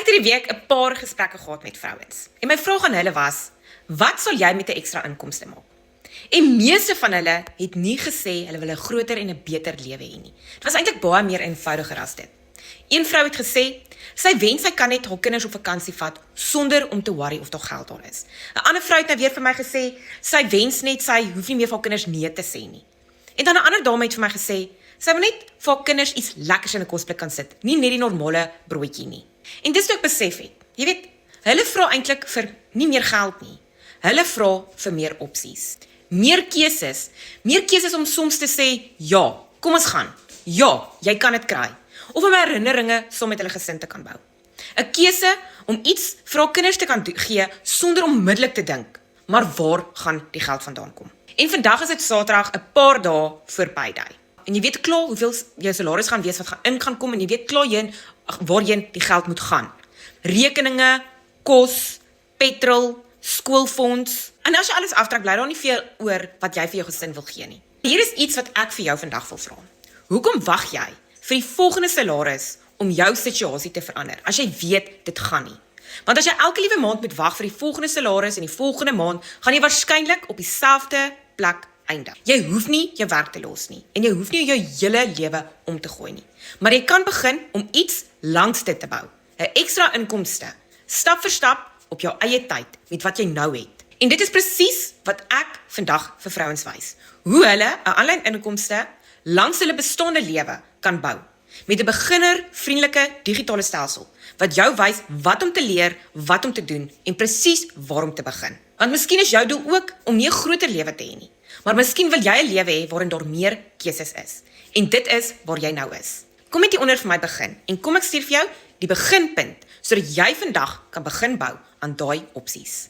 Ek het hierdie week 'n paar gesprekke gehad met vrouens. En my vraag aan hulle was: wat sal jy met 'n ekstra inkomste maak? En meeste van hulle het nie gesê hulle wil 'n groter en 'n beter lewe hê nie. Dit was eintlik baie meer eenvoudiger as dit. Een vrou het gesê sy wens sy kan net haar kinders op vakansie vat sonder om te worry of daar geld daar is. 'n Ander vrou het nou weer vir my gesê sy wens net sy hoef nie meer vir haar kinders nee te sê nie. En dan 'n ander dame het vir my gesê sy wil net vir haar kinders iets lekkers in 'n kosblik kan sit, nie net die normale broodjie nie. En dis wat ek besef het. Jy weet, hulle vra eintlik vir nie meer geld nie. Hulle vra vir meer opsies. Meer keuses om soms te sê, ja, kom ons gaan. Ja, jy kan dit kry. Of om herinneringe saam met hulle gesin te kan bou. 'n Keuse om iets vir haar kinders te kan gee sonder onmiddellik te dink, maar waar gaan die geld vandaan kom? En vandag is dit Saterdag, 'n paar dae voor payday. En jy weet klaar hoeveel jou salaris gaan wees wat gaan kom en jy weet klaar waarheen die geld moet gaan. Rekeninge, kos, petrol, skoolfonds. En as jy alles aftrek, bly daar nie veel oor wat jy vir jou gesin wil gee nie. Hier is iets wat ek vir jou vandag wil vra. Hoekom wag jy vir die volgende salaris om jou situasie te verander, as jy weet dit gaan nie? Want as jy elke liewe maand moet wag vir die volgende salaris en die volgende maand, gaan jy waarskynlik op dieselfde plek eindig. Jy hoef nie jou werk te los nie, en jy hoef nie jou hele lewe om te gooi nie. Maar jy kan begin om iets langs dit te bou. 'n Ekstra inkomste, stap vir stap op jou eie tyd, met wat jy nou het. En dit is presies wat ek vandag vir vrouens wys. Hoe hulle 'n aanlyn inkomste langs hulle bestaande lewe kan bou. Met 'n beginner-vriendelike digitale stelsel, wat jou wys wat om te leer, wat om te doen, en presies waar om te begin. Want miskien is jou doel ook om nie 'n groter lewe te hê nie, maar miskien wil jy 'n lewe hê waarin daar meer keuses is. En dit is waar jy nou is. Kom met hieronder vir my begin, en kom ek stuur vir jou die beginpunt, sodat jy vandag kan begin bou aan daai opsies.